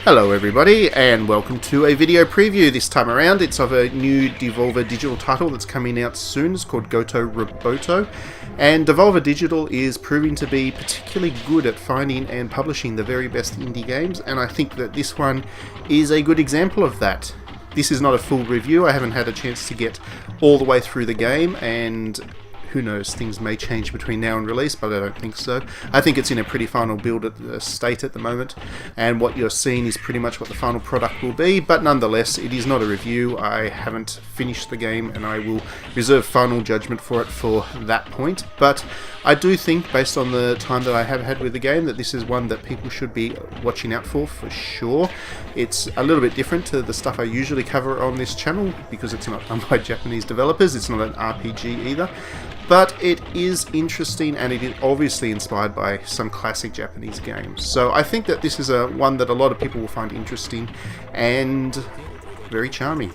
Hello everybody, and welcome to a video preview. This time around it's of a new Devolver Digital title that's coming out soon. It's called Gato Roboto, and Devolver Digital is proving to be particularly good at finding and publishing the very best indie games, and I think that this one is a good example of that. This is not a full review. I haven't had a chance to get all the way through the game, and who knows, things may change between now and release, but I don't think so. I think it's in a pretty final build state at the moment, and what you're seeing is pretty much what the final product will be, but nonetheless, it is not a review. I haven't finished the game, and I will reserve final judgment for it for that point, but I do think, based on the time that I have had with the game, that this is one that people should be watching out for sure. It's a little bit different to the stuff I usually cover on this channel, because it's not done by Japanese developers. It's not an RPG either. But it is interesting, and it is obviously inspired by some classic Japanese games. So I think that this is one that a lot of people will find interesting and very charming.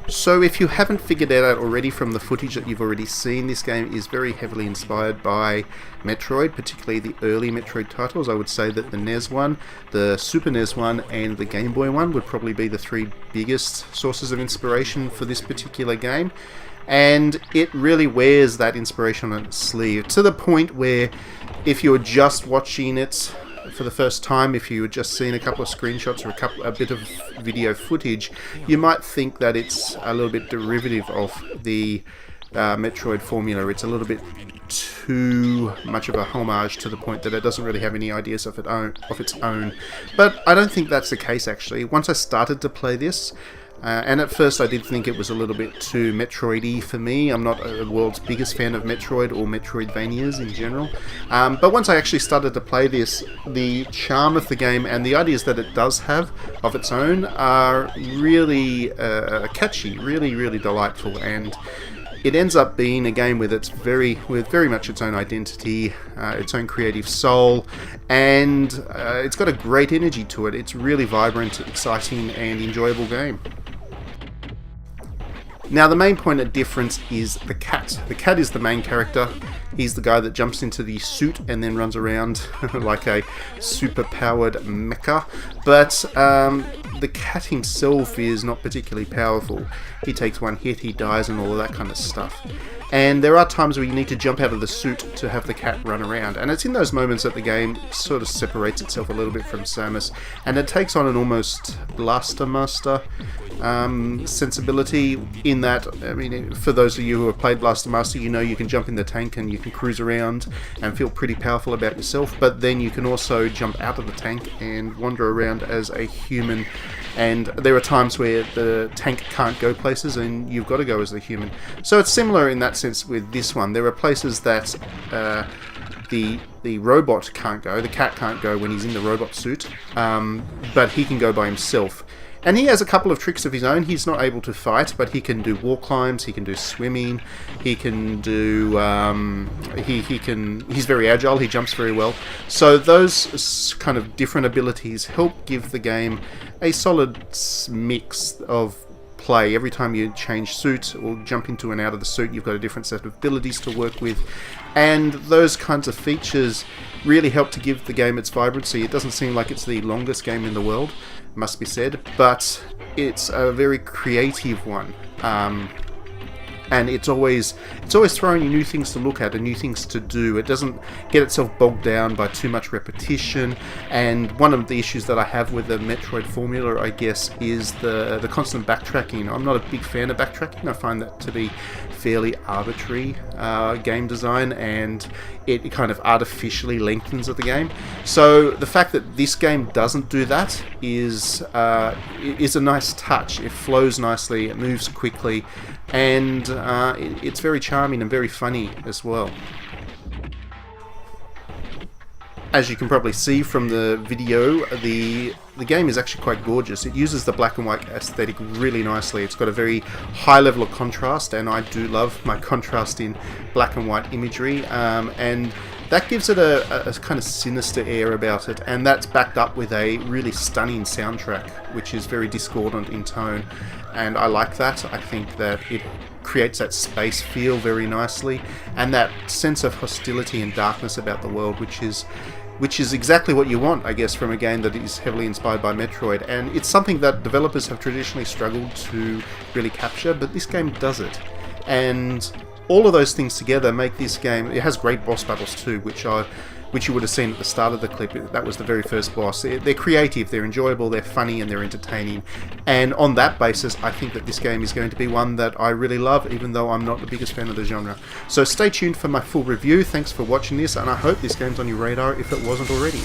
So if you haven't figured that out already from the footage that you've already seen, this game is very heavily inspired by Metroid, particularly the early Metroid titles. I would say that the NES one, the Super NES one, and the Game Boy one would probably be the three biggest sources of inspiration for this particular game. And it really wears that inspiration on its sleeve, to the point where if you're just watching it for the first time, if you had just seen a couple of screenshots or a bit of video footage, you might think that it's a little bit derivative of the Metroid formula. It's a little bit too much of a homage, to the point that it doesn't really have any ideas of its own. But I don't think that's the case, actually. Once I started to play this, and at first I did think it was a little bit too Metroid-y for me. I'm not the world's biggest fan of Metroid or Metroidvanias in general. But once I actually started to play this, the charm of the game and the ideas that it does have of its own are really catchy, really delightful, and it ends up being a game with very much its own identity, its own creative soul, and it's got a great energy to it. It's really vibrant, exciting, and enjoyable game. Now, the main point of difference is the cat. The cat is the main character. He's the guy that jumps into the suit and then runs around like a super-powered mecha. But the cat himself is not particularly powerful. He takes one hit, he dies, and all of that kind of stuff. And there are times where you need to jump out of the suit to have the cat run around, and it's in those moments that the game sort of separates itself a little bit from Samus, and it takes on an almost Blaster Master sensibility in that, I mean, for those of you who have played Blaster Master, you know you can jump in the tank and you can cruise around and feel pretty powerful about yourself, but then you can also jump out of the tank and wander around as a human, and there are times where the tank can't go places and you've got to go as the human. So it's similar in that sense with this one. There are places that the robot can't go, the cat can't go when he's in the robot suit, but he can go by himself. And he has a couple of tricks of his own. He's not able to fight, but he can do wall climbs, he can do swimming, he can do, he's very agile, he jumps very well. So those kind of different abilities help give the game a solid mix of play. Every time you change suit or jump into and out of the suit, you've got a different set of abilities to work with, and those kinds of features really help to give the game its vibrancy. It doesn't seem like it's the longest game in the world, must be said, but it's a very creative one, and it's always throwing you new things to look at and new things to do. It doesn't get itself bogged down by too much repetition, and one of the issues that I have with the Metroid formula, I guess, is the constant backtracking. I'm not a big fan of backtracking. I find that to be fairly arbitrary game design, and it kind of artificially lengthens the game. So the fact that this game doesn't do that is a nice touch. It flows nicely, it moves quickly, and it's very charming and very funny as well. As you can probably see from the video, the game is actually quite gorgeous. It uses the black and white aesthetic really nicely. It's got a very high level of contrast, and I do love my contrast in black and white imagery, and that gives it a kind of sinister air about it, and that's backed up with a really stunning soundtrack, which is very discordant in tone, and I like that. I think that it creates that space feel very nicely, and that sense of hostility and darkness about the world, which is exactly what you want, I guess, from a game that is heavily inspired by Metroid. And it's something that developers have traditionally struggled to really capture, but this game does it. And all of those things together make this game. It has great boss battles too, which you would have seen at the start of the clip. That was the very first boss. They're creative, they're enjoyable, they're funny, and they're entertaining. And on that basis, I think that this game is going to be one that I really love, even though I'm not the biggest fan of the genre. So stay tuned for my full review. Thanks for watching this, and I hope this game's on your radar if it wasn't already.